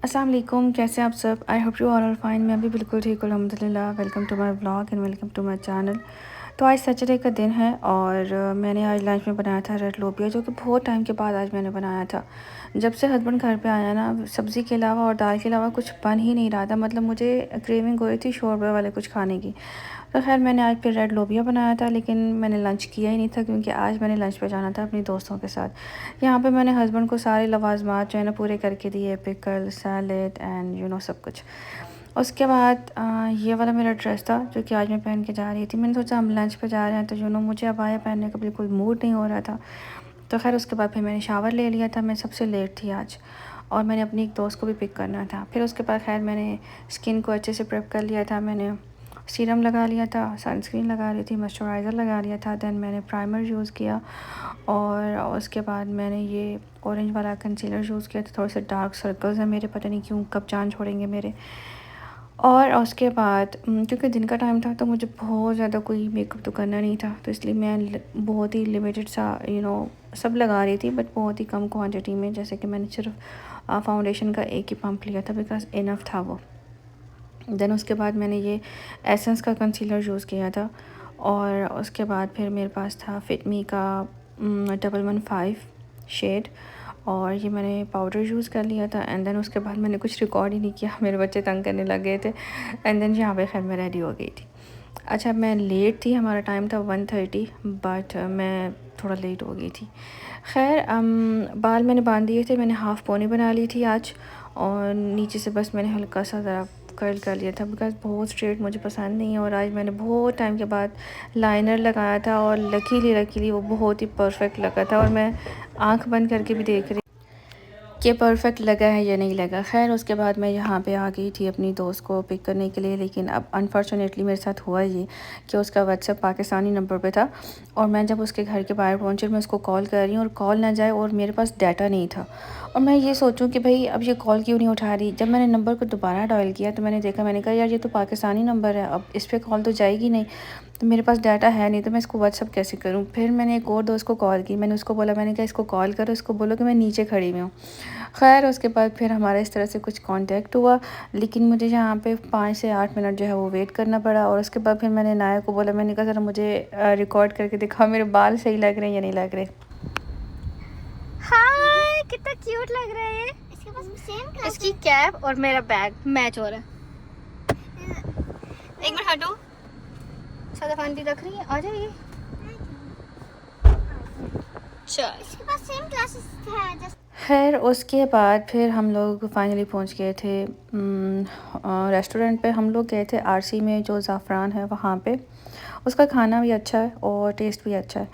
अस्सलाम वालेकुम, कैसे हैं आप सब। I hope you are fine. मैं भी बिल्कुल ठीक हूँ अल्हम्दुलिल्लाह। Welcome to my vlog and welcome to my channel. तो आज सैटरडे का दिन है और मैंने आज लंच में बनाया था रेड लोबिया, जो कि बहुत टाइम के बाद आज मैंने बनाया था। जब से हस्बैंड घर पे आया ना, सब्ज़ी के अलावा और दाल के अलावा कुछ बन ही नहीं रहा था। मतलब मुझे क्रेविंग हो रही थी शोरबे वाले कुछ खाने की। तो खैर मैंने आज फिर रेड लोबिया बनाया था, लेकिन मैंने लंच किया ही नहीं था क्योंकि आज मैंने लंच पे जाना था अपनी दोस्तों के साथ। यहाँ पे मैंने हस्बैंड को सारे लवाजमात जो है ना पूरे करके दिए, पिकल, सैलेड एंड सब कुछ। उसके बाद ये वाला मेरा ड्रेस था जो कि आज मैं पहन के जा रही थी। मैंने सोचा हम लंच पे जा रहे हैं तो मुझे अबाया पहनने का बिल्कुल मूड नहीं हो रहा था। तो खैर उसके बाद फिर मैंने शावर ले लिया था। मैं सबसे लेट थी आज और मैंने अपनी एक दोस्त को भी पिक करना था। फिर उसके बाद खैर मैंने स्किन को अच्छे से प्रेप कर लिया था। मैंने सीरम लगा लिया था, सनस्क्रीन लगा ली थी, मॉइस्चराइज़र लगा लिया था। दैन मैंने प्राइमर यूज़ किया और उसके बाद मैंने ये ऑरेंज वाला कंसीलर यूज़ किया था। थोड़े से डार्क सर्कल्स हैं मेरे, पता नहीं क्यों कब जान छोड़ेंगे मेरे। और उसके बाद क्योंकि दिन का टाइम था तो मुझे बहुत ज़्यादा कोई मेकअप तो करना नहीं था, तो इसलिए मैं बहुत ही लिमिटेड सा सब लगा रही थी, बट बहुत ही कम क्वांटिटी में। जैसे कि मैंने सिर्फ फाउंडेशन का एक ही पंप लिया था बिकॉज इनफ था वो। देन उसके बाद मैंने ये एसेंस का कंसीलर यूज़ किया था और उसके बाद फिर मेरे पास था फिटमी का 115 शेड और ये मैंने पाउडर यूज़ कर लिया था। एंड देन उसके बाद मैंने कुछ रिकॉर्ड ही नहीं किया, मेरे बच्चे तंग करने लग गए थे। एंड देन यहाँ पे खैर मैं रेडी हो गई थी। अच्छा मैं लेट थी, हमारा टाइम था 1:30, बट मैं थोड़ा लेट हो गई थी। खैर बाल मैंने बांध दिए थे, मैंने हाफ़ पोनी बना ली थी आज और नीचे से बस मैंने हल्का सा ज़रा कर्ल कर लिया था बिकॉज़ बहुत स्ट्रेट मुझे पसंद नहीं है। और आज मैंने बहुत टाइम के बाद लाइनर लगाया था और लकीली वो बहुत ही परफेक्ट लगा था और मैं आंख बंद करके भी देख रही कि परफेक्ट लगा है या नहीं लगा। खैर उसके बाद मैं यहाँ पे आ गई थी अपनी दोस्त को पिक करने के लिए, लेकिन अब अनफॉर्चुनेटली मेरे साथ हुआ ये कि उसका व्हाट्सएप पाकिस्तानी नंबर पे था और मैं जब उसके घर के बाहर पहुँची मैं उसको कॉल कर रही हूँ और कॉल ना जाए और मेरे पास डाटा नहीं था। और मैं ये सोचूं कि भाई अब ये कॉल क्यों नहीं उठा रही। जब मैंने नंबर को दोबारा डायल किया तो मैंने देखा, मैंने कहा यार ये तो पाकिस्तानी नंबर है, अब इस पर कॉल तो जाएगी नहीं, तो मेरे पास डाटा है नहीं, तो मैं इसको व्हाट्सअप कैसे करूं। फिर मैंने एक और दोस्त को कॉल की, मैंने उसको बोला, मैंने कहा इसको कॉल करो, इसको बोलो कि मैं नीचे खड़ी हुई हूँ। खैर उसके बाद फिर हमारा इस तरह से कुछ कांटेक्ट हुआ, लेकिन मुझे यहाँ पे 5 से 8 मिनट जो है वो वेट करना पड़ा। और उसके बाद फिर मैंने नाया को बोला, मैंने कहा ज़रा मुझे रिकॉर्ड करके दिखाओ मेरे बाल सही लग रहे हैं या नहीं लग रहे। हाय कितना क्यूट लग रहा है ये। इसके पास सेम इसकी कैप और मेरा बैग मैच हो रहा है। एक मिनट हटो, सदाफ आंटी रख रही है, आ जाइए। चल इसके पास सेम क्लासेस है जैसे। खैर उसके बाद फिर हम लोग फाइनली पहुंच गए थे रेस्टोरेंट पे। हम लोग गए थे आरसी में, जो ज़ाफ़रान है वहाँ पे। उसका खाना भी अच्छा है और टेस्ट भी अच्छा है।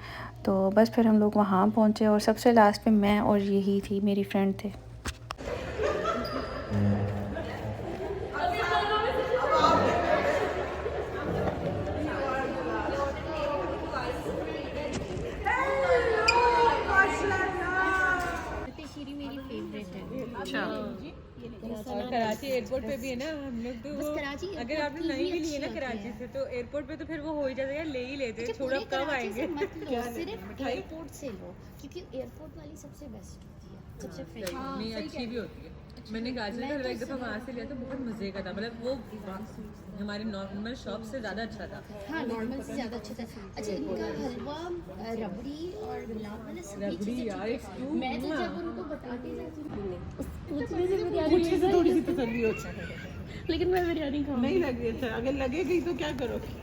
तो बस फिर हम लोग वहाँ पहुँचे और सबसे लास्ट में मैं और यही थी, मेरी फ्रेंड थे। और कराची एयरपोर्ट पे भी है ना हम लोग, तो वो अगर आपने नहीं भी लिए ना कराची से तो एयरपोर्ट पे तो फिर वो हो ही जाता है, ले ही लेते हैं। छोड़ो कब आएंगे। सिर्फ एयरपोर्ट से लो क्योंकि एयरपोर्ट वाली सबसे बेस्ट होती है, सबसे फ्रेश। नहीं अच्छी भी होती है। मैंने गाजर का हलवा एक दफ़ा वहाँ से लिया था, बहुत मज़े का था। मतलब वो हमारी नॉर्मल शॉप से ज़्यादा अच्छा था। हाँ नॉर्मल से ज़्यादा अच्छा था। अच्छा इनका हलवा रबड़ी और गुलाब वाला सभी चीज़ें यार ठीक है। मैं तो जब उनको बताती जाती हूँ पूछने से थोड़ी सी तसल्ली होती है। लेकिन मैं बिरयानी खाऊंगी। नहीं लगे अच्छा, अगर लगेगी तो क्या करोगे।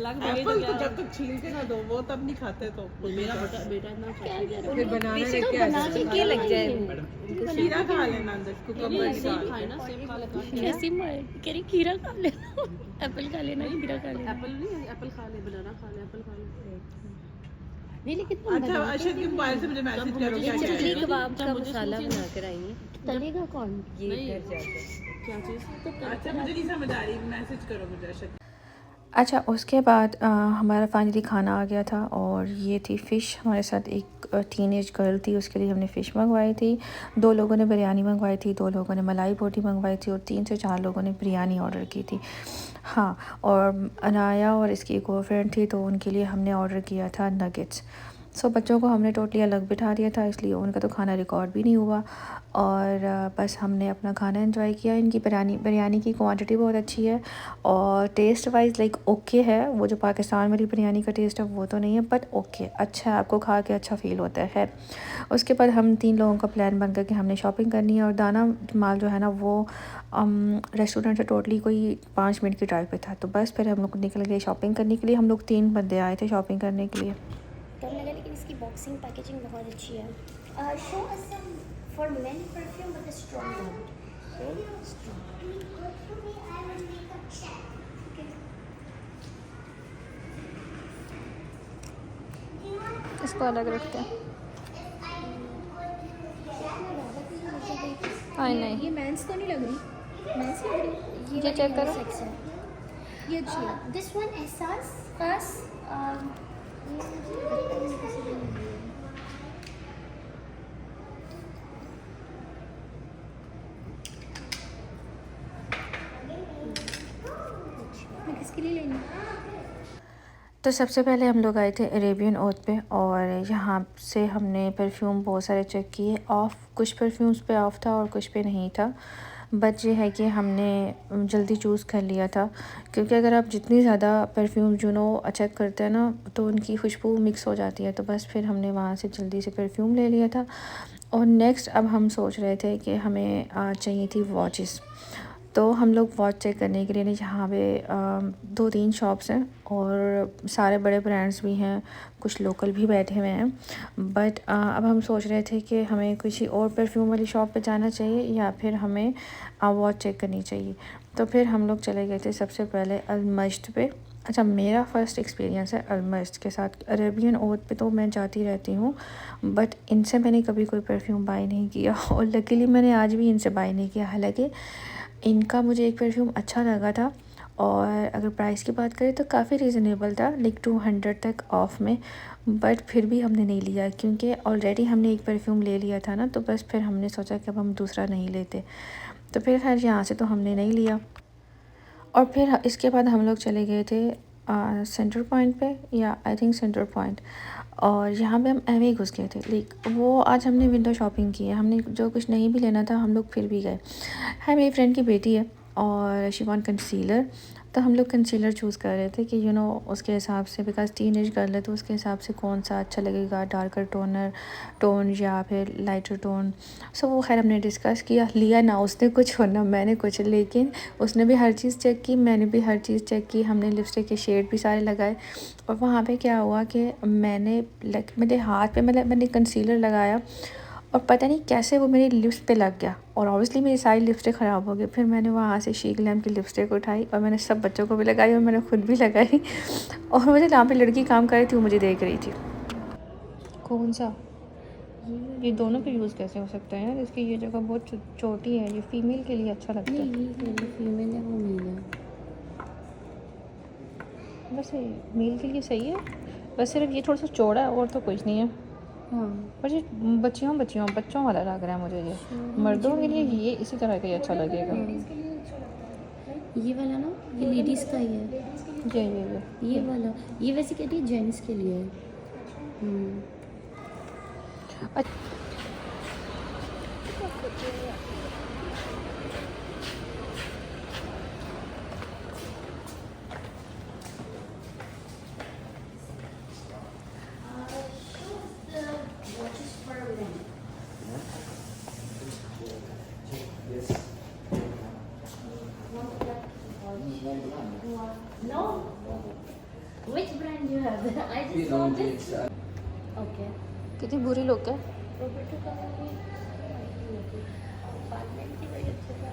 एप्पल तो जब तक छील के ना दो वो तब नहीं खाते। तो मेरा बेटा ना फिर बनाना लेके के लग जाए खीरा खा लेना, अंदर कुकुम्बर खाए ना, सेब खा लेना। कैसी कह रही खीरा खा लेना, एप्पल खा लेना, खीरा खा लेना। एप्पल नहीं, एप्पल खा ले, बनाना खा ले, एप्पल खा ले। नहीं लेकिन अच्छा अरशद के मोबाइल से मुझे मैसेज करो क्या क्या चिकनी है। कबाब का मसाला बना कर आई है। तलेगा कौन ये घर जाकर? क्या चीज़? अच्छा मुझे नहीं समझ आ रही, मैसेज करो मुझे अरशद। अच्छा उसके बाद हमारा फाइनली खाना आ गया था और ये थी फ़िश। हमारे साथ एक टीनेज गर्ल थी, उसके लिए हमने फ़िश मंगवाई थी। 2 लोगों ने बिरयानी मंगवाई थी, 2 लोगों ने मलाई बोटी मंगवाई थी और 3 से 4 लोगों ने बिरयानी ऑर्डर की थी। हाँ और अनाया और इसकी एक और फ्रेंड थी तो उनके लिए हमने ऑर्डर किया था नगेट्स। सो बच्चों को हमने टोटली अलग बिठा दिया था, इसलिए उनका तो खाना रिकॉर्ड भी नहीं हुआ। और बस हमने अपना खाना एंजॉय किया। इनकी बिरयानी की क्वांटिटी बहुत अच्छी है और टेस्ट वाइज लाइक ओके है। वो जो पाकिस्तान वाली बिरयानी का टेस्ट है वो तो नहीं है, बट ओके, अच्छा है, आपको खा के अच्छा फ़ील होता है। उसके बाद हम 3 लोगों का प्लान बन गया कि हमने शॉपिंग करनी है। और दाना माल जो है ना वो रेस्टोरेंट से टोटली कोई 5 मिनट की ड्राइव पे था। तो बस फिर हम लोग निकल गए शॉपिंग करने के लिए। हम लोग 3 बंदे आए थे शॉपिंग करने के लिए। कम लगा, लेकिन इसकी बॉक्सिंग पैकेजिंग बहुत अच्छी है। Show us some for men perfume with a strong note. इसको अलग रखते हैं। नहीं, ये मेंस तो नहीं लग रही, मेंस लग रही। ये चेक करो। ये अच्छी है। दिस वन एहसास खास किसके लिए लेनी? तो सबसे पहले हम लोग आए थे अरेबियन ओथ पे और यहाँ से हमने परफ्यूम बहुत सारे चेक किए। कुछ परफ्यूम्स पे ऑफ़ था और कुछ पे नहीं था। बट ये है कि हमने जल्दी चूज़ कर लिया था, क्योंकि अगर आप जितनी ज़्यादा परफ्यूम चेक करते हैं ना तो उनकी खुशबू मिक्स हो जाती है। तो बस फिर हमने वहाँ से जल्दी से परफ्यूम ले लिया था। और नेक्स्ट अब हम सोच रहे थे कि हमें चाहिए थी वॉचेस। तो हम लोग वॉच चेक करने के लिए ना यहाँ पे 2-3 शॉप्स हैं और सारे बड़े ब्रांड्स भी हैं, कुछ लोकल भी बैठे हुए हैं। बट अब हम सोच रहे थे कि हमें किसी और परफ्यूम वाली शॉप पे जाना चाहिए या फिर हमें वॉच चेक करनी चाहिए। तो फिर हम लोग चले गए थे सबसे पहले अलमश्त पे। अच्छा, मेरा फ़र्स्ट एक्सपीरियंस है अलमश्त के साथ। अरेबियन ओथ पे तो मैं जाती रहती हूँ, बट इनसे मैंने कभी कोई परफ्यूम बाय नहीं किया और लकीली मैंने आज भी इनसे बाय नहीं किया। हालांकि इनका मुझे एक परफ्यूम अच्छा लगा था और अगर प्राइस की बात करें तो काफ़ी रीज़नेबल था, लाइक 200 तक ऑफ़ में। बट फिर भी हमने नहीं लिया, क्योंकि ऑलरेडी हमने एक परफ्यूम ले लिया था ना। तो बस फिर हमने सोचा कि अब हम दूसरा नहीं लेते। तो फिर खैर यहाँ से तो हमने नहीं लिया। और फिर इसके बाद हम लोग चले गए थे सेंटर पॉइंट पे, या आई थिंक सेंटर पॉइंट। और यहाँ पे हम एवे ही घुस गए थे। लाइक वो आज हमने विंडो शॉपिंग की है। हमने जो कुछ नहीं भी लेना था हम लोग फिर भी गए। है, मेरी फ्रेंड की बेटी है और शी वांट कंसीलर। तो हम लोग कंसीलर चूज़ कर रहे थे कि उसके हिसाब से, बिकॉज टीनेज गर्ल है तो उसके हिसाब से कौन सा अच्छा लगेगा, डार्कर टोन या फिर लाइटर टोन। सो वो खैर हमने डिस्कस किया, लिया ना उसने कुछ और ना मैंने कुछ, लेकिन उसने भी हर चीज़ चेक की, मैंने भी हर चीज़ चेक की। हमने लिपस्टिक के शेड भी सारे लगाए। और वहाँ पे क्या हुआ कि मेरे हाथ पे मैंने कंसीलर लगाया और पता नहीं कैसे वो मेरी लिप्स पे लग गया और ऑब्वियसली मेरी सारी लिपस्टिक ख़राब हो गई। फिर मैंने वहाँ से शी ग्लैम की लिपस्टिक उठाई और मैंने सब बच्चों को भी लगाई और मैंने खुद भी लगाई। और मुझे यहाँ पे लड़की काम कर रही थी, वो मुझे देख रही थी। कौन सा? ये दोनों पे यूज़ कैसे हो सकता है यार? इसकी ये जगह बहुत छोटी है, ये फ़ीमेल के लिए अच्छा लगता है। फीमेल है, वो मेल है। बस मेल के लिए सही है, बस सिर्फ ये थोड़ा सा चौड़ा है और तो कुछ नहीं है। हाँ, पर ये बच्चों वाला लग रहा है मुझे। ये मर्दों के लिए ये इसी तरह का ही अच्छा लगेगा। ये वाला ना, ये लेडीज़ का ही है। ये वाला, ये वैसे कहती है जेंट्स के लिए है। No. Which brand you have? I just saw this. Okay. कितनी बुरी लोग है। Roberto Cavalli. Apartment की बड़ी अच्छी है।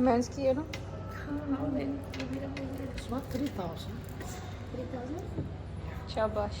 मेंस की है ना। शाबाश।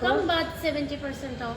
कम बात 70% ऑफ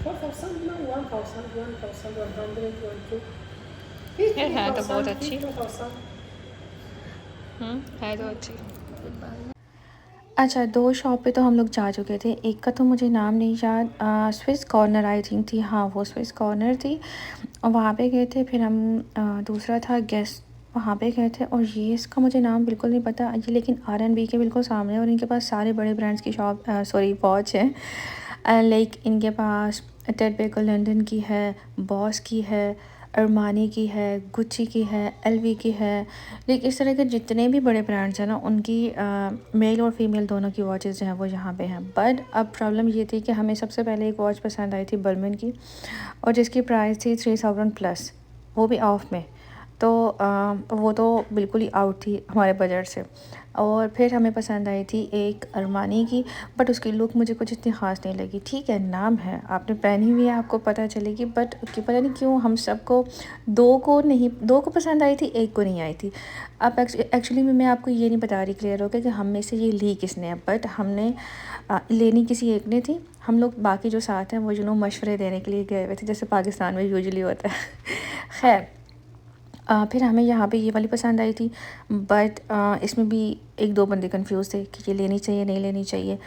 4000 no 1000 1100 12 है तो बहुत अच्छी। 2000 है तो अच्छी। अच्छा, 2 शॉप पे तो हम लोग जा चुके थे। एक का तो मुझे नाम नहीं याद, स्विस कॉर्नर आई थिंक थी। हाँ, वो स्विस कॉर्नर थी और वहाँ पे गए थे। फिर हम दूसरा था गेस्ट, वहाँ पे गए थे। और ये इसका मुझे नाम बिल्कुल नहीं पता ये, लेकिन R&B के बिल्कुल सामने। और इनके पास सारे बड़े ब्रांड्स की शॉप सॉरी वॉच है। लाइक इनके पास टेड बेकर लंदन की है, बॉस की है, अरमानी की है, गुच्ची की है, LV की है। लेकिन इस तरह के जितने भी बड़े ब्रांड्स हैं ना, उनकी मेल और फीमेल दोनों की वॉचेस जो हैं वो यहाँ पे हैं। बट अब प्रॉब्लम ये थी कि हमें सबसे पहले एक वॉच पसंद आई थी बर्मन की, और जिसकी प्राइस थी 3000 प्लस, वो भी ऑफ में। तो वो तो बिल्कुल ही आउट थी हमारे बजट से। और फिर हमें पसंद आई थी एक अरमानी की, बट उसकी लुक मुझे कुछ इतनी ख़ास नहीं लगी। ठीक है, नाम है, आपने पहनी हुई है, आपको पता चलेगी, बट पता नहीं क्यों हम सबको दो को पसंद आई थी, एक को नहीं आई थी। अब एक्चुअली मैं आपको ये नहीं बता रही क्लियर हो गया कि हम में से ये ली किसने है, बट हमने लेनी किसी एक ने थी। हम लोग बाकी जो साथ हैं वो मशवरे देने के लिए गए हुए थे, जैसे पाकिस्तान में यूजुअली होता है। खैर, फिर हमें यहाँ पे ये वाली पसंद आई थी, बट इसमें भी 1-2 बंदे कंफ्यूज थे कि ये लेनी चाहिए नहीं लेनी चाहिए।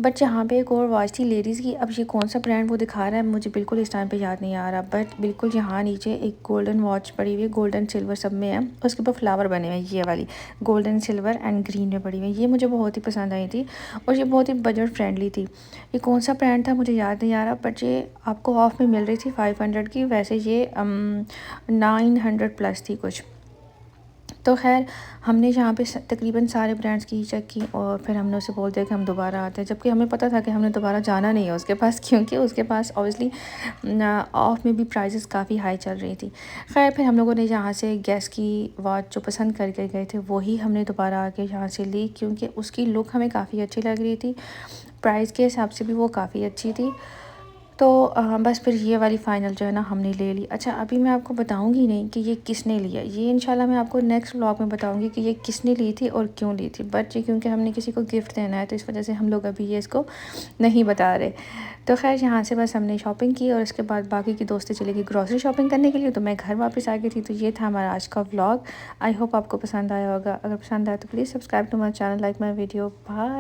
बट यहाँ पे एक और वॉच थी लेडीज़ की। अब ये कौन सा ब्रांड वो दिखा रहा है मुझे बिल्कुल इस टाइम पे याद नहीं आ रहा, बट बिल्कुल यहाँ नीचे एक गोल्डन वॉच पड़ी हुई है, गोल्डन सिल्वर सब में है। उसके ऊपर फ्लावर बने हुए हैं, ये वाली गोल्डन सिल्वर एंड ग्रीन में पड़ी हुई है। ये मुझे बहुत ही पसंद आई थी और ये बहुत ही बजट फ्रेंडली थी। ये कौन सा ब्रांड था मुझे याद नहीं आ रहा, बट ये आपको ऑफ में मिल रही थी 500 की। वैसे ये 900 प्लस थी कुछ। तो खैर, हमने यहाँ पे तकरीबन सारे ब्रांड्स की चेक की और फिर हमने उसे बोल दिया कि हम दोबारा आते हैं, जबकि हमें पता था कि हमने दोबारा जाना नहीं है उसके पास, क्योंकि उसके पास ऑब्वियसली ऑफ में भी प्राइसेस काफ़ी हाई चल रही थी। खैर, फिर हम लोगों ने यहाँ से गैस की वॉच जो पसंद करके गए थे वही हमने दोबारा आके यहाँ से ली, क्योंकि उसकी लुक हमें काफ़ी अच्छी लग रही थी, प्राइस के हिसाब से भी वो काफ़ी अच्छी थी। तो बस फिर ये वाली फ़ाइनल जो है ना हमने ले ली। अच्छा, अभी मैं आपको बताऊंगी नहीं कि ये किसने लिया, ये इंशाल्लाह मैं आपको नेक्स्ट व्लॉग में बताऊंगी कि ये किसने ली थी और क्यों ली थी। बट ये क्योंकि हमने किसी को गिफ्ट देना है तो इस वजह से हम लोग अभी ये इसको नहीं बता रहे। तो खैर, यहाँ से बस हमने शॉपिंग की और उसके बाद बाकी की दोस्तें चली गई ग्रॉसरी शॉपिंग करने के लिए, तो मैं घर वापस आ गई थी। तो ये था हमारा आज का व्लॉग। आई होप आपको पसंद आया होगा। अगर पसंद आया तो please subscribe to my channel, like my video. Bye.